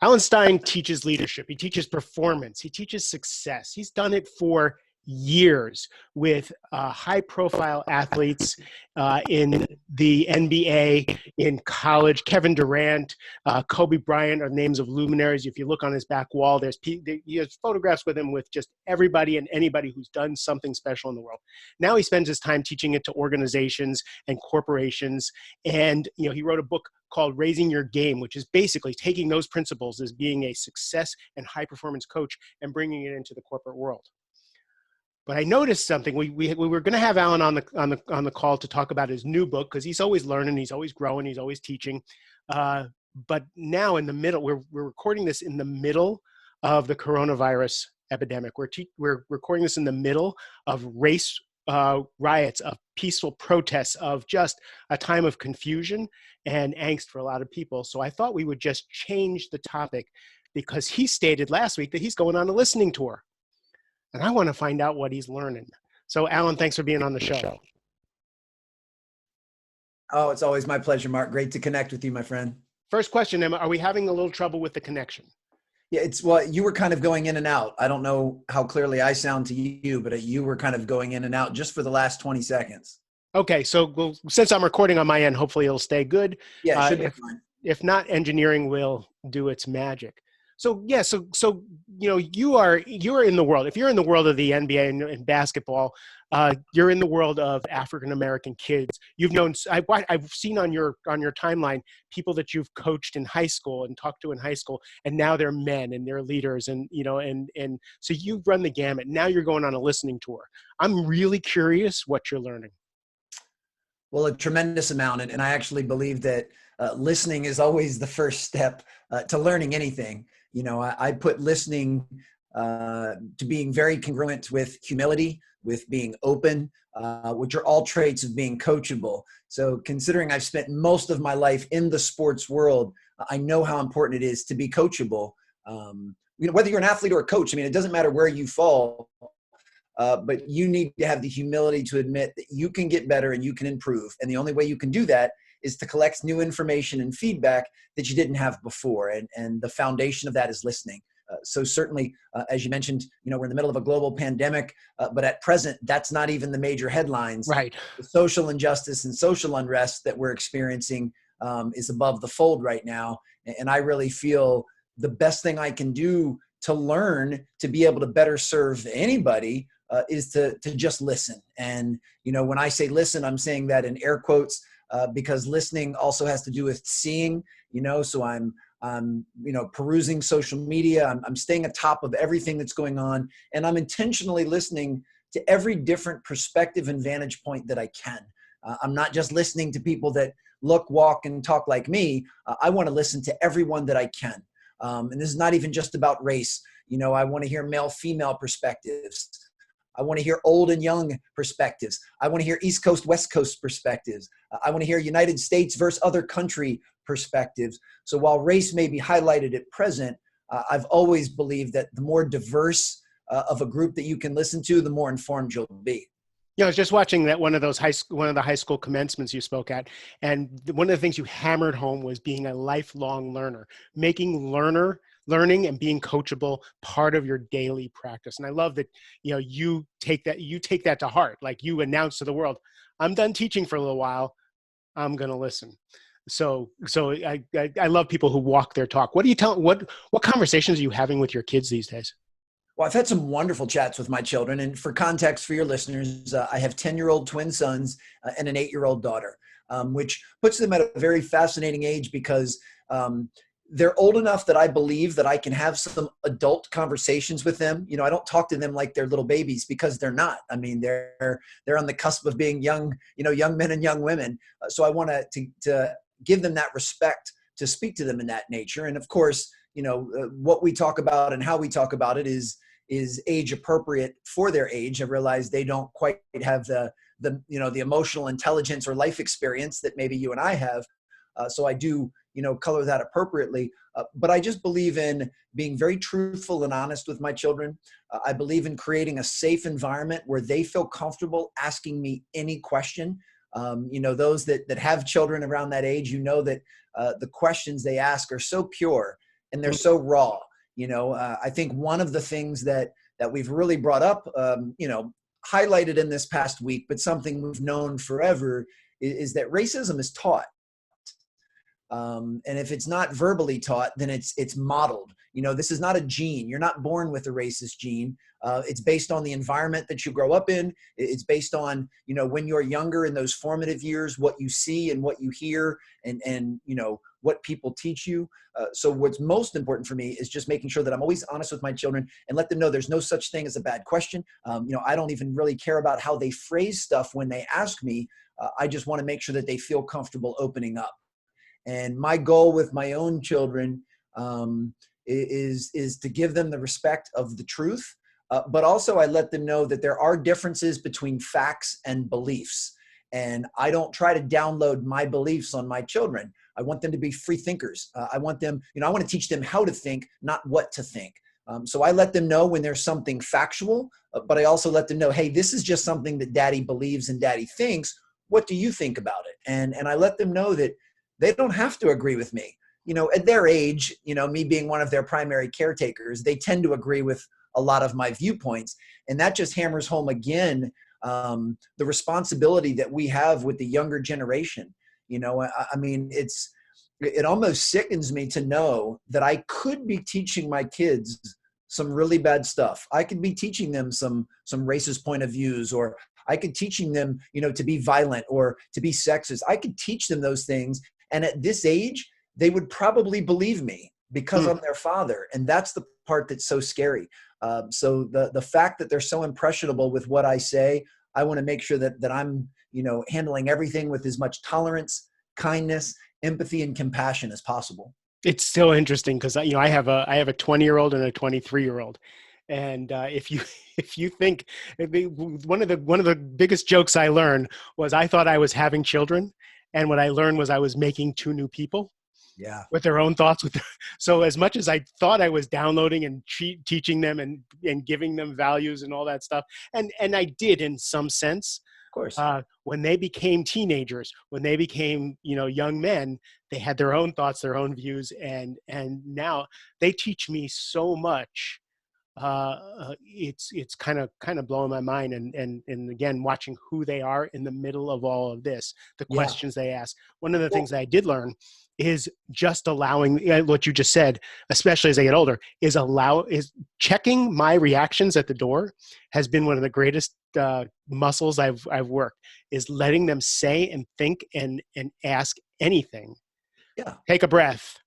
Alan Stein teaches leadership. He teaches performance. He teaches success. He's done it for years with high-profile athletes in the NBA, in college. Kevin Durant, Kobe Bryant are names of luminaries. If you look on his back wall, he has photographs with him with just everybody and anybody who's done something special in the world. Now he spends his time teaching it to organizations and corporations. And he wrote a book called Raising Your Game, which is basically taking those principles as being a success and high-performance coach and bringing it into the corporate world. But I noticed something. We were going to have Alan on the call to talk about his new book, because he's always learning, he's always growing, he's always teaching. But now in the middle, we're recording this in the middle of the coronavirus epidemic. We're recording this in the middle of race riots, of peaceful protests, of just a time of confusion and angst for a lot of people. So I thought we would just change the topic, because he stated last week that he's going on a listening tour. And I want to find out what he's learning. So Alan, thanks for being on the show. Oh, it's always my pleasure, Mark. Great to connect with you, my friend. First question, Emma, are we having a little trouble with the connection? Yeah, well, you were kind of going in and out. I don't know how clearly I sound to you, but you were kind of going in and out just for the last 20 seconds. Okay, so since I'm recording on my end, hopefully it'll stay good. Yeah, it should be fine. If not, engineering will do its magic. So yeah, so you are in the world. If you're in the world of the NBA and basketball, you're in the world of African American kids. You've known. I've seen on your timeline people that you've coached in high school and talked to in high school, and now they're men and they're leaders, and so you've run the gamut. Now you're going on a listening tour. I'm really curious what you're learning. Well, a tremendous amount, and I actually believe that listening is always the first step to learning anything. I put listening to being very congruent with humility, with being open, which are all traits of being coachable. So considering I've spent most of my life in the sports world, I know how important it is to be coachable. Whether you're an athlete or a coach, it doesn't matter where you fall, but you need to have the humility to admit that you can get better and you can improve. And the only way you can do that is to collect new information and feedback that you didn't have before. And the foundation of that is listening. So certainly, as you mentioned, we're in the middle of a global pandemic, but at present, that's not even the major headlines. Right. The social injustice and social unrest that we're experiencing is above the fold right now. And I really feel the best thing I can do to learn to be able to better serve anybody is to just listen. And, when I say listen, I'm saying that in air quotes, because listening also has to do with seeing, so I'm perusing social media. I'm staying atop of everything that's going on, and I'm intentionally listening to every different perspective and vantage point that I can. I'm not just listening to people that look, walk, and talk like me. I want to listen to everyone that I can. And this is not even just about race. I want to hear male, female perspectives. I want to hear old and young perspectives. I want to hear East Coast, West Coast perspectives. I want to hear United States versus other country perspectives. So while race may be highlighted at present, I've always believed that the more diverse of a group that you can listen to, the more informed you'll be. I was just watching that one of the high school commencements you spoke at, and one of the things you hammered home was being a lifelong learner, making learning and being coachable part of your daily practice. And I love that you take that to heart. Like you announce to the world, I'm done teaching for a little while, I'm going to listen. So I love people who walk their talk. What conversations are you having with your kids these days? Well, I've had some wonderful chats with my children. And for context for your listeners, I have 10-year-old twin sons and an 8-year-old daughter, which puts them at a very fascinating age because they're old enough that I believe that I can have some adult conversations with them. I don't talk to them like they're little babies, because they're not. They're on the cusp of being young men and young women. So I want to give them that respect to speak to them in that nature. And of course, what we talk about and how we talk about it is age appropriate for their age. I realize they don't quite have the emotional intelligence or life experience that maybe you and I have. So I do, color that appropriately. But I just believe in being very truthful and honest with my children. I believe in creating a safe environment where they feel comfortable asking me any question. Those that have children around that age, that the questions they ask are so pure and they're so raw. I think one of the things that we've really brought up, highlighted in this past week, but something we've known forever is that racism is taught. And if it's not verbally taught, then it's modeled. This is not a gene. You're not born with a racist gene. It's based on the environment that you grow up in. It's based on, when you're younger in those formative years, what you see and what you hear and what people teach you. So what's most important for me is just making sure that I'm always honest with my children and let them know there's no such thing as a bad question. I don't even really care about how they phrase stuff when they ask me. I just want to make sure that they feel comfortable opening up. And my goal with my own children is to give them the respect of the truth. But also I let them know that there are differences between facts and beliefs. And I don't try to download my beliefs on my children. I want them to be free thinkers. I want them, I want to teach them how to think, not what to think. So I let them know when there's something factual, but I also let them know, hey, this is just something that daddy believes and daddy thinks. What do you think about it? And I let them know that they don't have to agree with me. At their age, me being one of their primary caretakers, they tend to agree with a lot of my viewpoints. And that just hammers home again, the responsibility that we have with the younger generation. It almost sickens me to know that I could be teaching my kids some really bad stuff. I could be teaching them some racist point of views, or I could teaching them, to be violent or to be sexist. I could teach them those things. And at this age, they would probably believe me because I'm their father. And that's the part that's so scary. So the fact that they're so impressionable with what I say, I want to make sure that I'm, handling everything with as much tolerance, kindness, empathy, and compassion as possible. It's so interesting because, I have a 20-year-old and a 23-year-old. And if you think one of the biggest jokes I learned was I thought I was having children. And what I learned was I was making two new people. Yeah. With their own thoughts. So as much as I thought I was downloading and teaching them and giving them values and all that stuff, and I did in some sense, of course, when they became teenagers, when they became, young men, they had their own thoughts, their own views. And now they teach me so much. It's kind of blowing my mind. And again, watching who they are in the middle of all of this, the questions they ask. One of the things that I did learn is just allowing what you just said, especially as I get older, is checking my reactions at the door has been one of the greatest muscles I've worked, is letting them say and think and ask anything. Yeah. Take a breath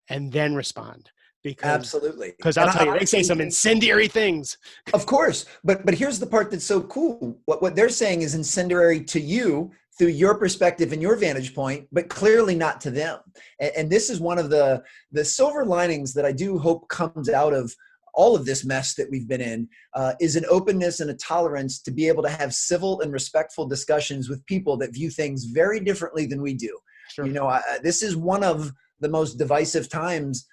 and then respond. Absolutely. Because I'll tell you, they say some incendiary things. Of course. But here's the part that's so cool. What they're saying is incendiary to you through your perspective and your vantage point, but clearly not to them. And this is one of the silver linings that I do hope comes out of all of this mess that we've been in, is an openness and a tolerance to be able to have civil and respectful discussions with people that view things very differently than we do. Sure. This is one of the most divisive times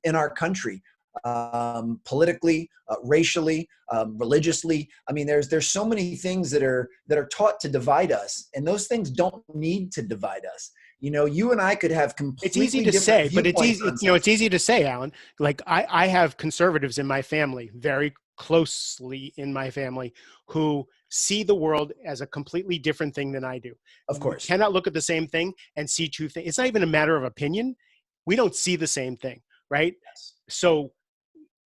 in our country, politically, racially, religiously. I mean, there's so many things that are taught to divide us, and those things don't need to divide us. You and I could have completely it's easy to say, but it's easy. It's easy to say, Alan. Like I have conservatives in my family, very closely in my family, who see the world as a completely different thing than I do. Of course, we cannot look at the same thing and see two things. It's not even a matter of opinion. We don't see the same thing, right? Yes. So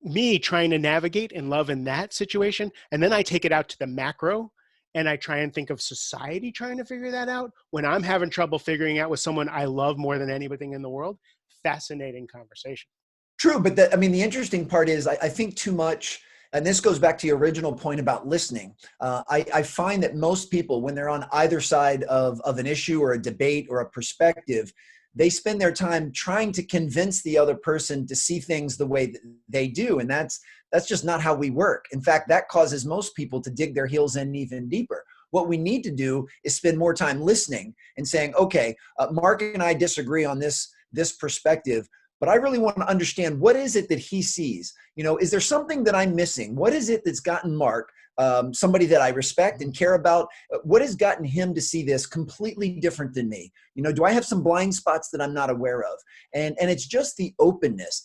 me trying to navigate and love in that situation, and then I take it out to the macro, and I try and think of society trying to figure that out when I'm having trouble figuring out with someone I love more than anything in the world. Fascinating conversation. True, but the interesting part is I think too much, and this goes back to your original point about listening. I find that most people, when they're on either side of an issue or a debate or a perspective, they spend their time trying to convince the other person to see things the way that they do. And that's just not how we work. In fact, that causes most people to dig their heels in even deeper. What we need to do is spend more time listening and saying, okay, Mark and I disagree on this perspective, but I really want to understand, what is it that he sees? Is there something that I'm missing? What is it that's gotten Mark somebody that I respect and care about, what has gotten him to see this completely different than me? You know, do I have some blind spots that I'm not aware of? And it's just the openness.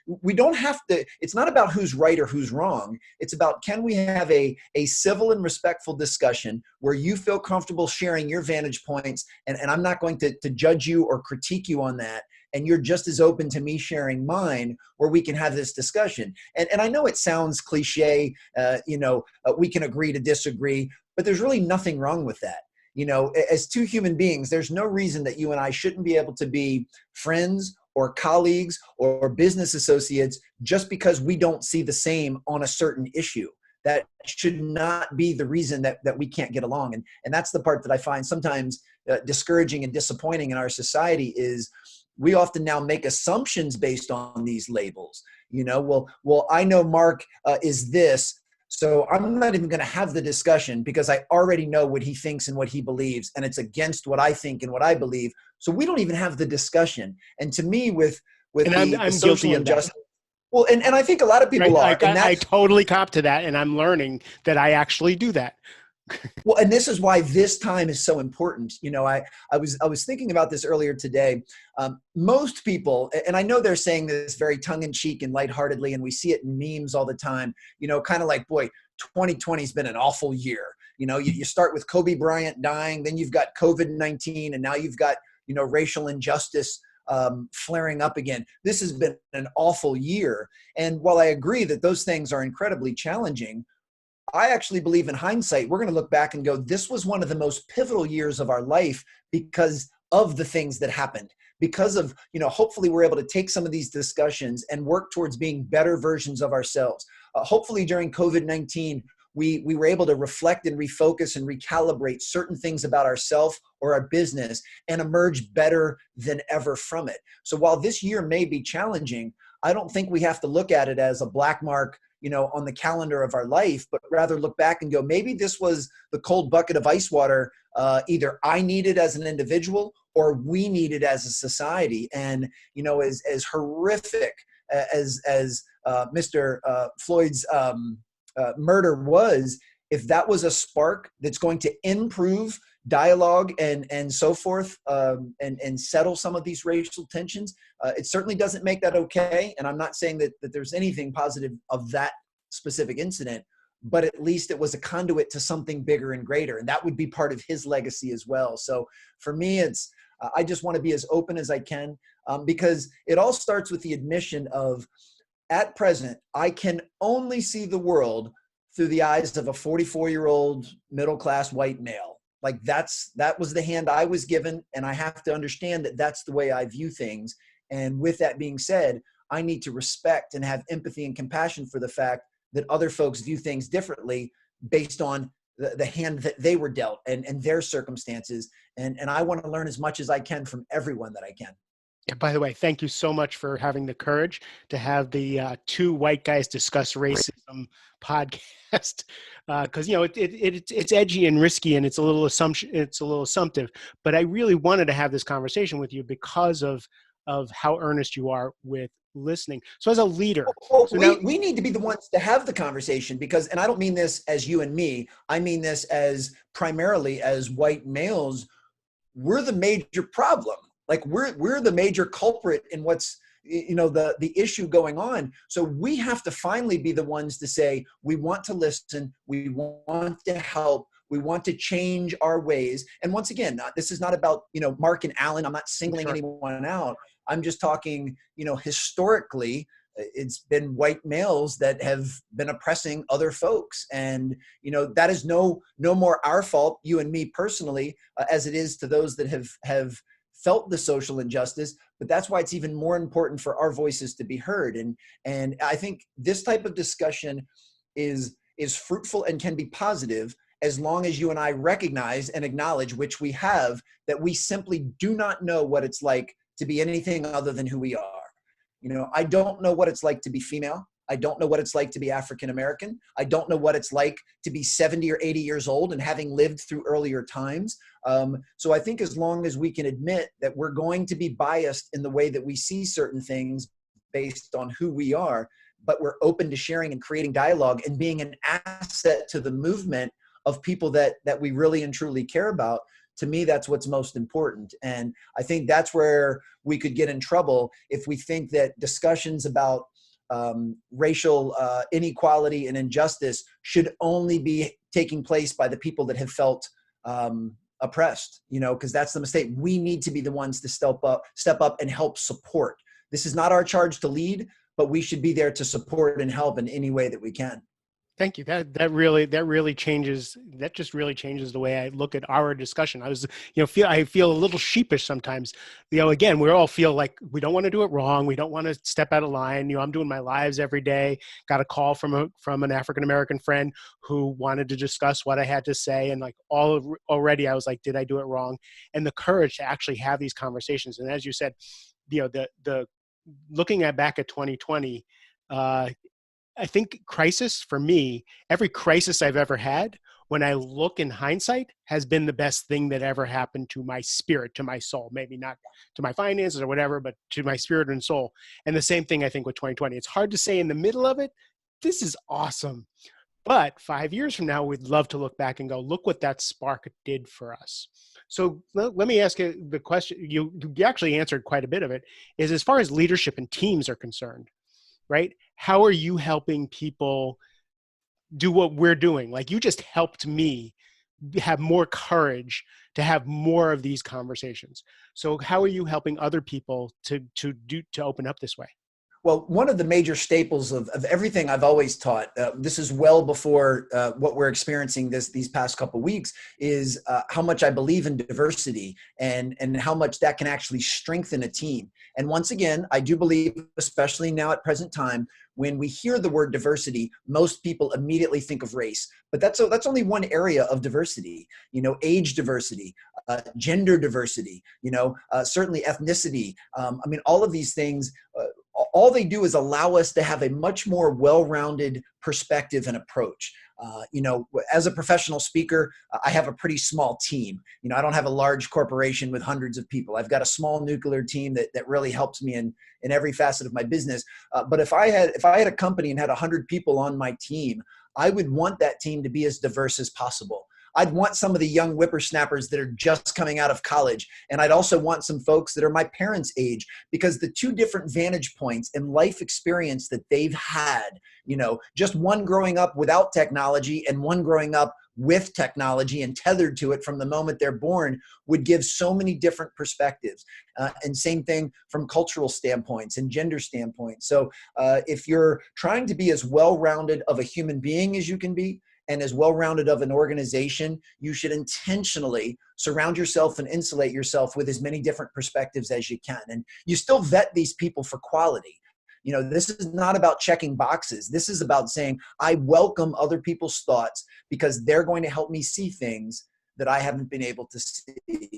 We don't have to, it's not about who's right or who's wrong. It's about, can we have a civil and respectful discussion where you feel comfortable sharing your vantage points, and I'm not going to judge you or critique you on that. And you're just as open to me sharing mine, where we can have this discussion. And I know it sounds cliche, we can agree to disagree, but there's really nothing wrong with that. You know, as two human beings, there's no reason that you and I shouldn't be able to be friends or colleagues or business associates just because we don't see the same on a certain issue. That should not be the reason that we can't get along. And that's the part that I find sometimes discouraging and disappointing in our society is we often now make assumptions based on these labels. You know, well, I know Mark is this, so I'm not even going to have the discussion because I already know what he thinks and what he believes, and it's against what I think and what I believe. So we don't even have the discussion. And to me, with And the I'm social guilty of that. injustice, well, and I think a lot of people are, and I that's totally cop to that, and I'm learning that I actually do that. well, and this is why this time is so important. You know, I was thinking about this earlier today. Most people, and I know they're saying this very tongue in cheek and lightheartedly, and we see it in memes all the time. You know, kind of like, boy, 2020 has been an awful year. You know, you start with Kobe Bryant dying, then you've got COVID-19, and now you've got, you know, racial injustice flaring up again. This has been an awful year. And while I agree that those things are incredibly challenging, I actually believe in hindsight, we're going to look back and go, this was one of the most pivotal years of our life because of the things that happened. Because of, you know, hopefully we're able to take some of these discussions and work towards being better versions of ourselves. Hopefully during COVID-19, we were able to reflect and refocus and recalibrate certain things about ourselves or our business and emerge better than ever from it. So while this year may be challenging, I don't think we have to look at it as a black mark, you know, on the calendar of our life, but rather look back and go, maybe this was the cold bucket of ice water either I needed as an individual or we needed as a society. And, you know, as horrific as Mr. Floyd's murder was, if that was a spark that's going to improve dialogue and so forth, and settle some of these racial tensions, it certainly doesn't make that okay. And I'm not saying that there's anything positive of that specific incident, but at least it was a conduit to something bigger and greater. And that would be part of his legacy as well. So for me, it's, I just want to be as open as I can, because it all starts with the admission of, at present, I can only see the world through the eyes of a 44-year-old middle-class white male. Like that was the hand I was given, and I have to understand that that's the way I view things. And with that being said, I need to respect and have empathy and compassion for the fact that other folks view things differently based on the hand that they were dealt and their circumstances. And I want to learn as much as I can from everyone that I can. Yeah, by the way, thank you so much for having the courage to have the two white guys discuss racism podcast, because you know it's edgy and risky and it's a little assumptive. But I really wanted to have this conversation with you because of how earnest you are with listening. So as a leader, well, so we need to be the ones to have the conversation, because, and I don't mean this as you and me, I mean this as primarily as white males. We're the major problem. Like we're the major culprit in what's, you know, the issue going on. So we have to finally be the ones to say, we want to listen, we want to help, we want to change our ways. And once again, this is not about, you know, Mark and Alan. I'm not singling anyone out. I'm just talking, you know, historically, it's been white males that have been oppressing other folks. And, you know, that is no more our fault, you and me personally, as it is to those that have felt the social injustice. But that's why it's even more important for our voices to be heard. And I think this type of discussion is fruitful and can be positive as long as you and I recognize and acknowledge, which we have, that we simply do not know what it's like to be anything other than who we are. You know, I don't know what it's like to be female. I don't know what it's like to be African American. I don't know what it's like to be 70 or 80 years old and having lived through earlier times. So I think as long as we can admit that we're going to be biased in the way that we see certain things based on who we are, but we're open to sharing and creating dialogue and being an asset to the movement of people that we really and truly care about. To me, that's what's most important. And I think that's where we could get in trouble if we think that discussions about racial inequality and injustice should only be taking place by the people that have felt oppressed, because that's the mistake. We need to be the ones to step up and help support. This is not our charge to lead, but we should be there to support and help in any way that we can. Thank you. That just really changes the way I look at our discussion. I feel a little sheepish sometimes. Again, we all feel like we don't want to do it wrong. We don't want to step out of line. I'm doing my lives every day. Got a call from an African-American friend who wanted to discuss what I had to say. And already I was like, did I do it wrong? And the courage to actually have these conversations. And as you said, the looking back at 2020, I think crisis for me, every crisis I've ever had, when I look in hindsight, has been the best thing that ever happened to my spirit, to my soul. Maybe not to my finances or whatever, but to my spirit and soul. And the same thing I think with 2020. It's hard to say in the middle of it, this is awesome. But 5 years from now, we'd love to look back and go, look what that spark did for us. So let me ask you the question. You actually answered quite a bit of it, is as far as leadership and teams are concerned, right? How are you helping people do what we're doing? Like, you just helped me have more courage to have more of these conversations. So how are you helping other people to open up this way? Well, one of the major staples of everything I've always taught, this is well before what we're experiencing these past couple of weeks, is how much I believe in diversity and how much that can actually strengthen a team. And once again, I do believe, especially now at present time, when we hear the word diversity, most people immediately think of race. But that's only one area of diversity. Age diversity, gender diversity, certainly ethnicity. All of these things, all they do is allow us to have a much more well-rounded perspective and approach. As a professional speaker, I have a pretty small team. I don't have a large corporation with hundreds of people. I've got a small nuclear team that really helps me in every facet of my business. But if I had a company and had 100 people on my team, I would want that team to be as diverse as possible. I'd want some of the young whippersnappers that are just coming out of college. And I'd also want some folks that are my parents' age, because the two different vantage points and life experience that they've had, just one growing up without technology and one growing up with technology and tethered to it from the moment they're born, would give so many different perspectives. And same thing from cultural standpoints and gender standpoints. So if you're trying to be as well-rounded of a human being as you can be, and as well-rounded of an organization, you should intentionally surround yourself and insulate yourself with as many different perspectives as you can. And you still vet these people for quality. This is not about checking boxes. This is about saying, I welcome other people's thoughts because they're going to help me see things that I haven't been able to see.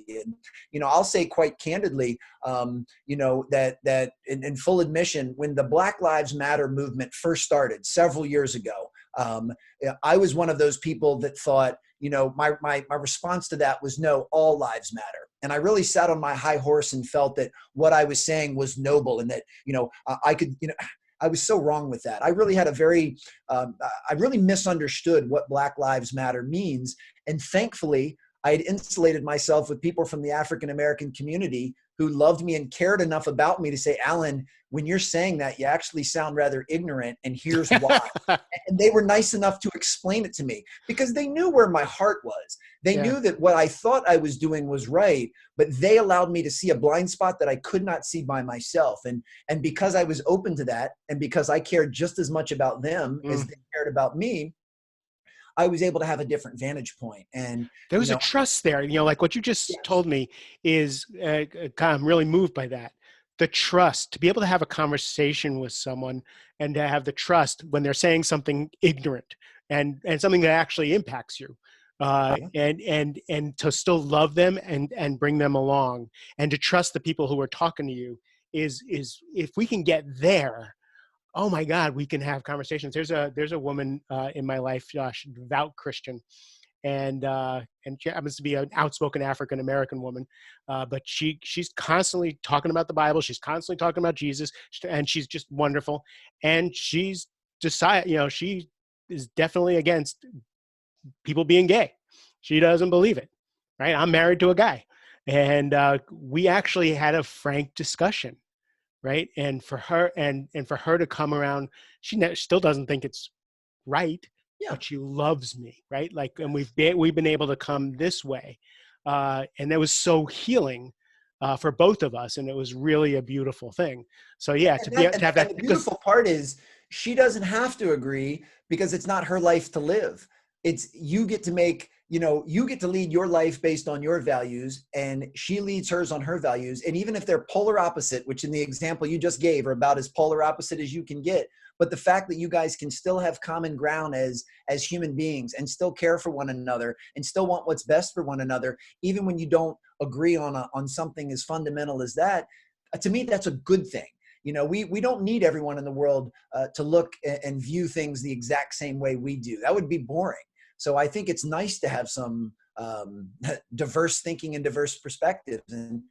And, I'll say quite candidly, that in full admission, when the Black Lives Matter movement first started several years ago, I was one of those people that thought, my response to that was, no, all lives matter. And I really sat on my high horse and felt that what I was saying was noble, and that, I was so wrong with that. I really had I really misunderstood what Black Lives Matter means. And thankfully, I had insulated myself with people from the African-American community who loved me and cared enough about me to say, Alan, when you're saying that, you actually sound rather ignorant, and here's why. And they were nice enough to explain it to me because they knew where my heart was. They knew that what I thought I was doing was right, but they allowed me to see a blind spot that I could not see by myself. And because I was open to that, and because I cared just as much about them as they cared about me, I was able to have a different vantage point. And there was a trust there, like what you just told me is I'm really moved by that. The trust to be able to have a conversation with someone and to have the trust when they're saying something ignorant and something that actually impacts you, and to still love them and bring them along, and to trust the people who are talking to you is if we can get there, oh my God, we can have conversations. There's a woman in my life, Josh, devout Christian, and she happens to be an outspoken African American woman, but she's constantly talking about the Bible. She's constantly talking about Jesus, and she's just wonderful. And she's decided, she is definitely against people being gay. She doesn't believe it, right? I'm married to a guy, and we actually had a frank discussion, right? And for her and for her to come around, she still doesn't think it's right, Yeah. but she loves me, right? Like, and we've been able to come this way, and that was so healing for both of us, and it was really a beautiful thing. So yeah, to have And that, the because beautiful part is she doesn't have to agree because it's not her life to live. It's you get to make, you get to lead your life based on your values, and she leads hers on her values. And even if they're polar opposite, which in the example you just gave are about as polar opposite as you can get, but the fact that you guys can still have common ground as human beings and still care for one another and still want what's best for one another, even when you don't agree on something as fundamental as that, to me, that's a good thing. We don't need everyone in the world to look and view things the exact same way we do. That would be boring. So I think it's nice to have some diverse thinking and diverse perspectives. And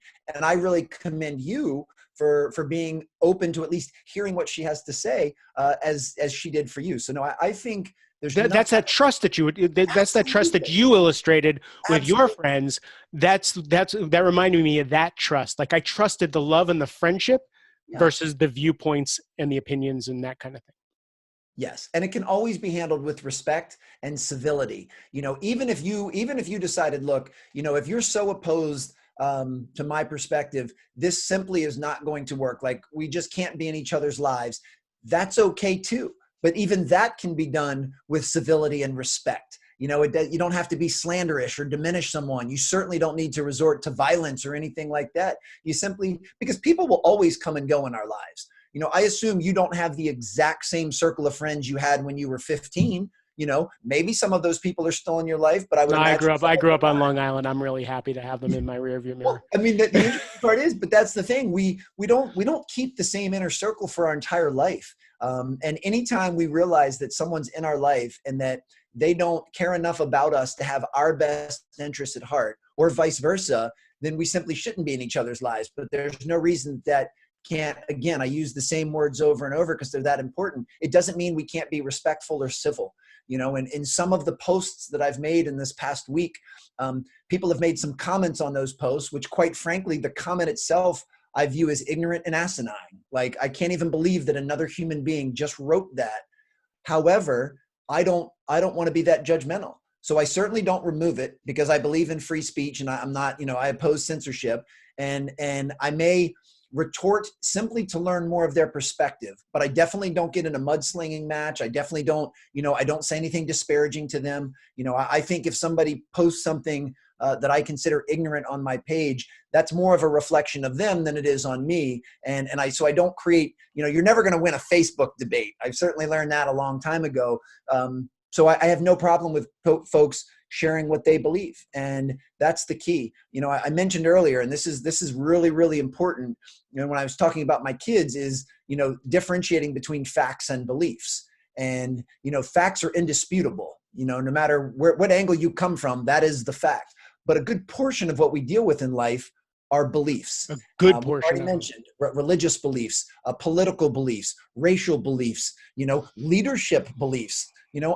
I really commend you for being open to at least hearing what she has to say as she did for you. So no, I think there's that's that trust that that's that trust that absolutely, you illustrated with your absolutely. friends. That reminded me of that trust. Like, I trusted the love and the friendship Yeah. versus the viewpoints and the opinions and that kind of thing. Yes, and it can always be handled with respect and civility. Even if you decided, look, if you're so opposed to my perspective, this simply is not going to work. Like, we just can't be in each other's lives. That's okay too. But even that can be done with civility and respect. You don't have to be slanderish or diminish someone. You certainly don't need to resort to violence or anything like that. You simply, because people will always come and go in our lives. I assume you don't have the exact same circle of friends you had when you were 15. Maybe some of those people are still in your life, but I would No, imagine I some of grew up them on aren't. Long Island. I'm really happy to have them in my rearview mirror. Well, I mean, the interesting part is, but that's the thing. We don't keep the same inner circle for our entire life. And anytime we realize that someone's in our life and that they don't care enough about us to have our best interests at heart, or vice versa, then we simply shouldn't be in each other's lives. But there's no reason that can't, again, I use the same words over and over because they're that important. It doesn't mean we can't be respectful or civil. And in some of the posts that I've made in this past week, people have made some comments on those posts, which, quite frankly, the comment itself I view as ignorant and asinine. Like, I can't even believe that another human being just wrote that. However, I don't want to be that judgmental. So I certainly don't remove it because I believe in free speech, and I'm not, I oppose censorship, and I may retort simply to learn more of their perspective, but I definitely don't get in a mudslinging match. I definitely don't, I don't say anything disparaging to them. I think if somebody posts something that I consider ignorant on my page, that's more of a reflection of them than it is on me. So I don't create, you're never going to win a Facebook debate. I've certainly learned that a long time ago. So I have no problem with folks sharing what they believe. And that's the key. I mentioned earlier, and this is really, really important, when I was talking about my kids, is, differentiating between facts and beliefs. And, facts are indisputable, no matter what angle you come from, that is the fact. But a good portion of what we deal with in life are beliefs. A good We've portion already of them. mentioned religious beliefs, political beliefs, racial beliefs, leadership beliefs.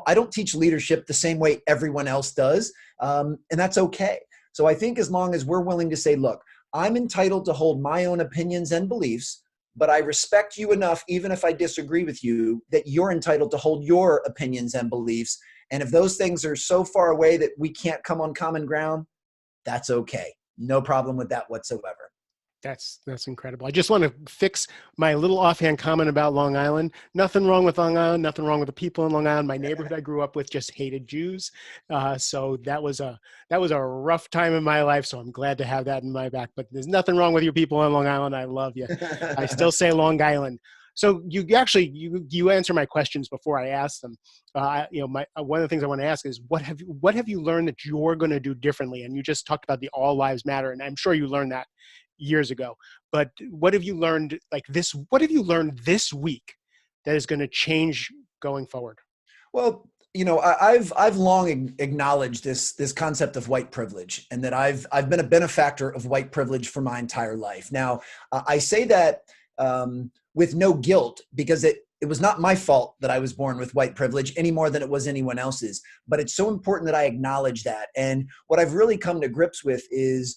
I don't teach leadership the same way everyone else does, and that's okay. So I think as long as we're willing to say, look, I'm entitled to hold my own opinions and beliefs, but I respect you enough, even if I disagree with you, that you're entitled to hold your opinions and beliefs. And if those things are so far away that we can't come on common ground, that's okay. No problem with that whatsoever. That's incredible. I just want to fix my little offhand comment about Long Island. Nothing wrong with Long Island. Nothing wrong with the people in Long Island. My neighborhood I grew up with just hated Jews, so that was a rough time in my life. So I'm glad to have that in my back. But there's nothing wrong with you people on Long Island. I love you. I still say Long Island. So you actually you answer my questions before I ask them. One of the things I want to ask is what have you learned that you're going to do differently? And you just talked about the all lives matter, and I'm sure you learned that years ago. But what have you learned What have you learned this week that is going to change going forward? Well, I've long acknowledged this concept of white privilege, and that I've been a benefactor of white privilege for my entire life. Now, I say that with no guilt, because it was not my fault that I was born with white privilege any more than it was anyone else's. But it's so important that I acknowledge that. And what I've really come to grips with is,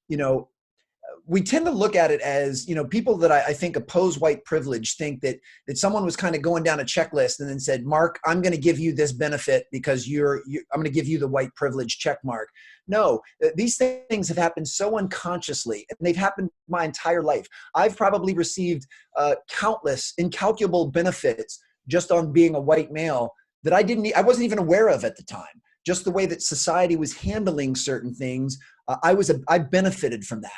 you know, we tend to look at it as, people that I think oppose white privilege think that someone was kind of going down a checklist and then said, Mark, I'm going to give you this benefit because I'm going to give you the white privilege check mark. No, these things have happened so unconsciously, and they've happened my entire life. I've probably received countless, incalculable benefits just on being a white male that I wasn't even aware of at the time. Just the way that society was handling certain things, I benefited from that.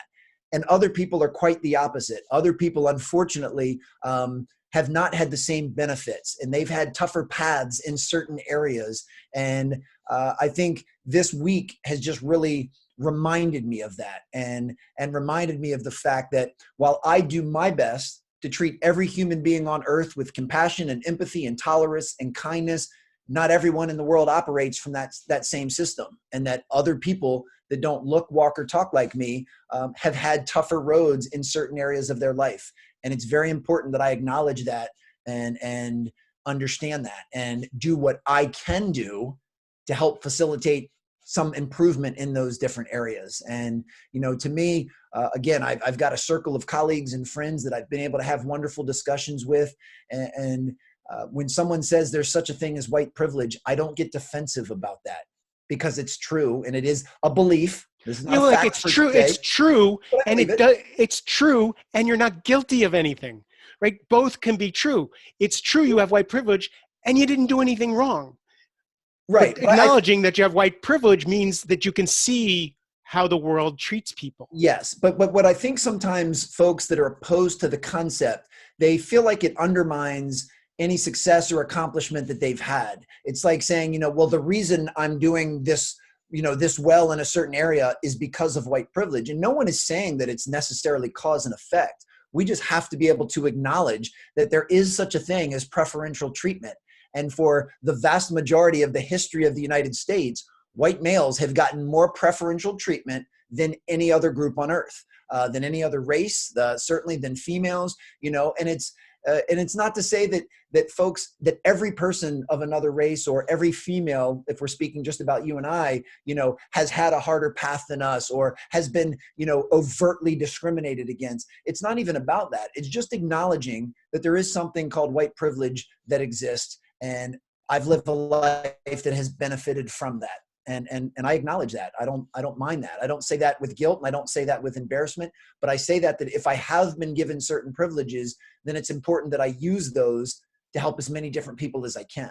And other people are quite the opposite. Other people, unfortunately, have not had the same benefits, and they've had tougher paths in certain areas. And I think this week has just really reminded me of that, and reminded me of the fact that while I do my best to treat every human being on earth with compassion and empathy and tolerance and kindness, not everyone in the world operates from that same system, and that other people that don't look, walk, or talk like me have had tougher roads in certain areas of their life. And it's very important that I acknowledge that and understand that and do what I can do to help facilitate some improvement in those different areas. And, to me, again, I've got a circle of colleagues and friends that I've been able to have wonderful discussions with. And when someone says there's such a thing as white privilege, I don't get defensive about that, because it's true, and it is a belief. This is not a fact. It's true. It's true, and it's true, and you're not guilty of anything, right? Both can be true. It's true you have white privilege, and you didn't do anything wrong. Right. But acknowledging that you have white privilege means that you can see how the world treats people. Yes, but what I think sometimes folks that are opposed to the concept, they feel like it undermines any success or accomplishment that they've had. It's like saying, well, the reason I'm doing this, this well in a certain area is because of white privilege. And no one is saying that it's necessarily cause and effect. We just have to be able to acknowledge that there is such a thing as preferential treatment. And for the vast majority of the history of the United States, white males have gotten more preferential treatment than any other group on earth, than any other race, certainly than females, and it's not to say that every person of another race or every female, if we're speaking just about you and I, has had a harder path than us or has been, overtly discriminated against. It's not even about that. It's just acknowledging that there is something called white privilege that exists. And I've lived a life that has benefited from that. And I acknowledge that. I don't mind that. I don't say that with guilt, and I don't say that with embarrassment, but I say that if I have been given certain privileges, then it's important that I use those to help as many different people as I can.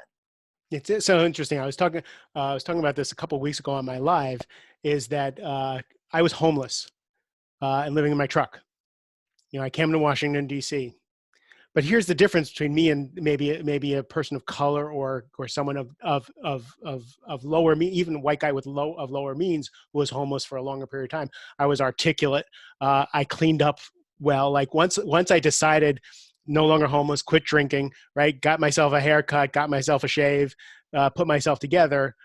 It's so interesting. I was talking about this a couple of weeks ago on my live, is that I was homeless and living in my truck. I came to Washington, D.C. But here's the difference between me and maybe a person of color or someone of lower means, even a white guy with lower means who was homeless for a longer period of time. I was articulate. I cleaned up well. Like once I decided no longer homeless, quit drinking, right? Got myself a haircut, got myself a shave, put myself together.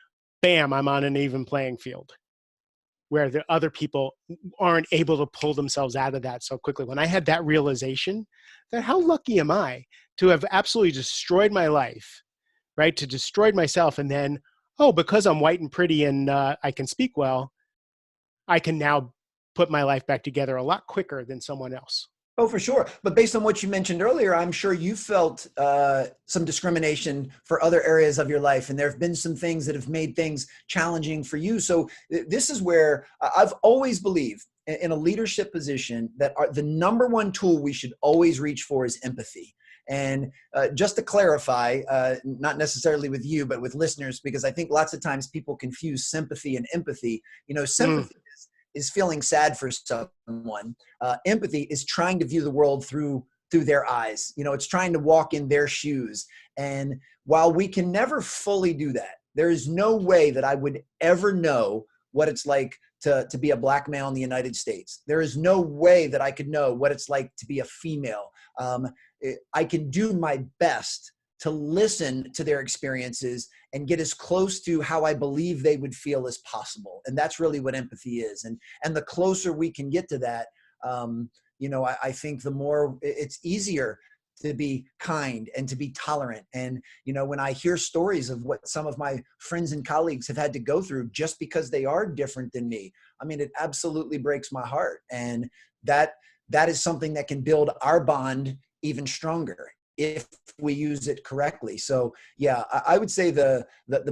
Bam! I'm on an even playing field, where the other people aren't able to pull themselves out of that so quickly. When I had that realization, that how lucky am I to have absolutely destroyed my life, right? To destroyed myself, and then, because I'm white and pretty and I can speak well, I can now put my life back together a lot quicker than someone else. Oh, for sure. But based on what you mentioned earlier, I'm sure you felt some discrimination for other areas of your life. And there have been some things that have made things challenging for you. So this is where I've always believed in a leadership position that the number one tool we should always reach for is empathy. And just to clarify, not necessarily with you, but with listeners, because I think lots of times people confuse sympathy and empathy. Sympathy is feeling sad for someone. Empathy is trying to view the world through their eyes. It's trying to walk in their shoes. And while we can never fully do that, there is no way that I would ever know what it's like to be a black male in the United States. There is no way that I could know what it's like to be a female. I can do my best to listen to their experiences and get as close to how I believe they would feel as possible. And that's really what empathy is. And the closer we can get to that, I think the more it's easier to be kind and to be tolerant. And, when I hear stories of what some of my friends and colleagues have had to go through just because they are different than me, I mean, it absolutely breaks my heart. And that is something that can build our bond even stronger if we use it correctly. So yeah, I would say the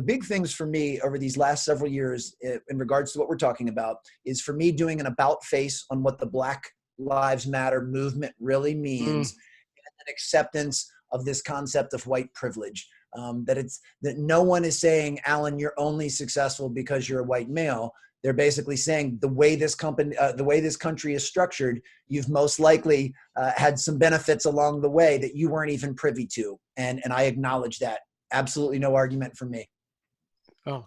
big things for me over these last several years in regards to what we're talking about is for me doing an about face on what the Black Lives Matter movement really means, and acceptance of this concept of white privilege. That no one is saying, Alan, you're only successful because you're a white male. They're basically saying the way this country is structured, you've most likely had some benefits along the way that you weren't even privy to. And I acknowledge that. Absolutely no argument from me. Oh,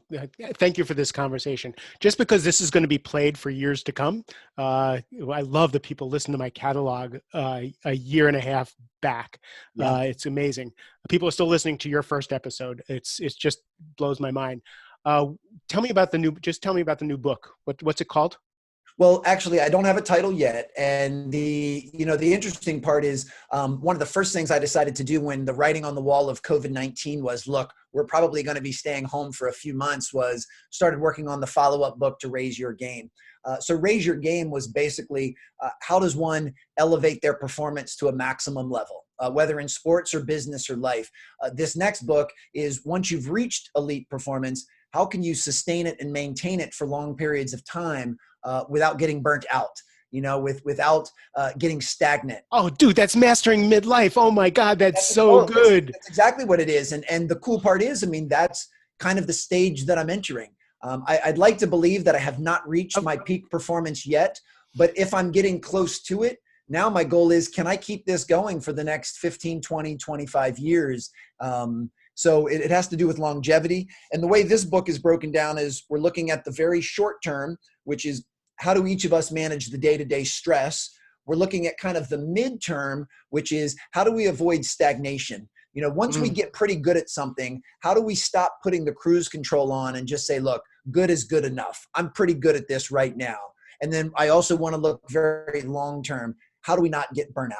thank you for this conversation. Just because this is going to be played for years to come, I love that people listen to my catalog a year and a half back. Yeah. It's amazing. People are still listening to your first episode. It's just blows my mind. Tell me about the new book. What's it called? Well, actually, I don't have a title yet. And the interesting part is one of the first things I decided to do when the writing on the wall of COVID-19 was, look, we're probably going to be staying home for a few months, was started working on the follow-up book to Raise Your Game. So Raise Your Game was basically how does one elevate their performance to a maximum level, whether in sports or business or life. This next book is once you've reached elite performance, how can you sustain it and maintain it for long periods of time without getting burnt out, without getting stagnant. Oh, dude, that's mastering midlife. Oh my God, that's so good. That's exactly what it is. And the cool part is, I mean, that's kind of the stage that I'm entering. I'd like to believe that I have not reached my peak performance yet, but if I'm getting close to it, now my goal is, can I keep this going for the next 15, 20, 25 years? So it has to do with longevity. And the way this book is broken down is we're looking at the very short term, which is how do each of us manage the day-to-day stress? We're looking at kind of the midterm, which is how do we avoid stagnation? Once we get pretty good at something, how do we stop putting the cruise control on and just say, look, good is good enough. I'm pretty good at this right now. And then I also want to look very long-term. How do we not get burnout?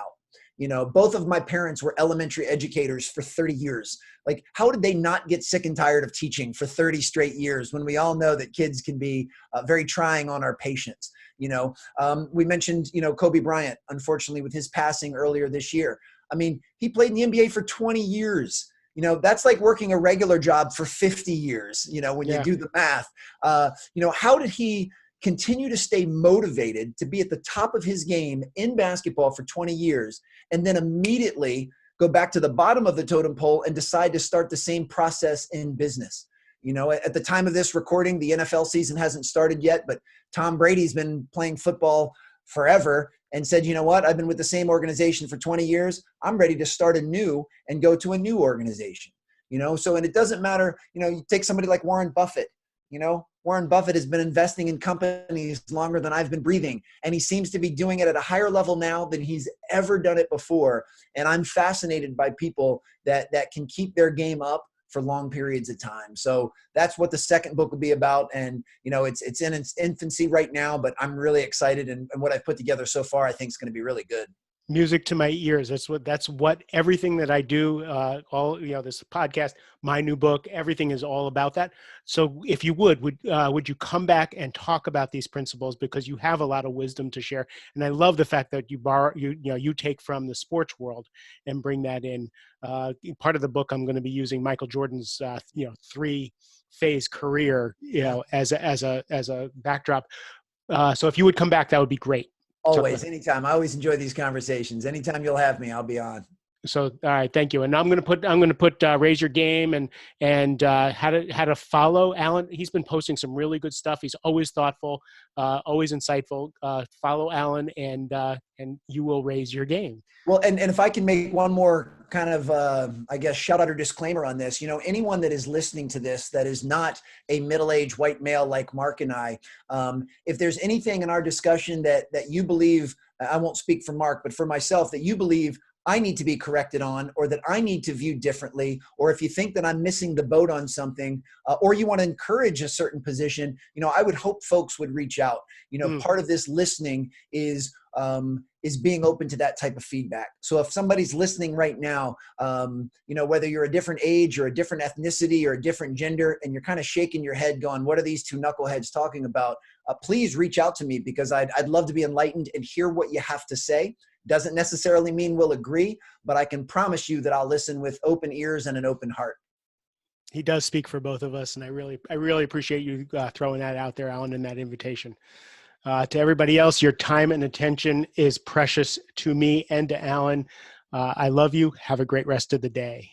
Both of my parents were elementary educators for 30 years. Like, how did they not get sick and tired of teaching for 30 straight years when we all know that kids can be very trying on our patience? We mentioned, Kobe Bryant, unfortunately, with his passing earlier this year. I mean, he played in the NBA for 20 years. That's like working a regular job for 50 years, when you do the math. How did he continue to stay motivated to be at the top of his game in basketball for 20 years and then immediately go back to the bottom of the totem pole and decide to start the same process in business? At the time of this recording, the NFL season hasn't started yet, but Tom Brady's been playing football forever and said, you know what, I've been with the same organization for 20 years. I'm ready to start anew and go to a new organization. So, and it doesn't matter, you take somebody like Warren Buffett. Warren Buffett has been investing in companies longer than I've been breathing, and he seems to be doing it at a higher level now than he's ever done it before. And I'm fascinated by people that can keep their game up for long periods of time. So that's what the second book will be about. And, it's in its infancy right now, but I'm really excited. And what I've put together so far, I think is going to be really good. Music to my ears. That's what everything that I do, this podcast, my new book, everything is all about that. So if you would you come back and talk about these principles, because you have a lot of wisdom to share. And I love the fact that you take from the sports world and bring that in. Part of the book, I'm going to be using Michael Jordan's, 3-phase career, as a backdrop. So if you would come back, that would be great. Always, anytime. I always enjoy these conversations. Anytime you'll have me, I'll be on. So, all right, thank you. And I'm going to put Raise Your Game and how to follow Alan. He's been posting some really good stuff. He's always thoughtful, always insightful. Follow Alan, and you will raise your game. Well, and if I can make one more kind of, shout out or disclaimer on this, anyone that is listening to this that is not a middle-aged white male like Mark and I, if there's anything in our discussion that you believe, I won't speak for Mark, but for myself, that you believe I need to be corrected on, or that I need to view differently, or if you think that I'm missing the boat on something, or you want to encourage a certain position, I would hope folks would reach out. Part of this listening is being open to that type of feedback. So if somebody's listening right now, whether you're a different age or a different ethnicity or a different gender, and you're kind of shaking your head going, what are these two knuckleheads talking about? Please reach out to me, because I'd love to be enlightened and hear what you have to say. Doesn't necessarily mean we'll agree, but I can promise you that I'll listen with open ears and an open heart. He does speak for both of us. And I really appreciate you throwing that out there, Alan, in that invitation. To everybody else, your time and attention is precious to me and to Alan. I love you. Have a great rest of the day.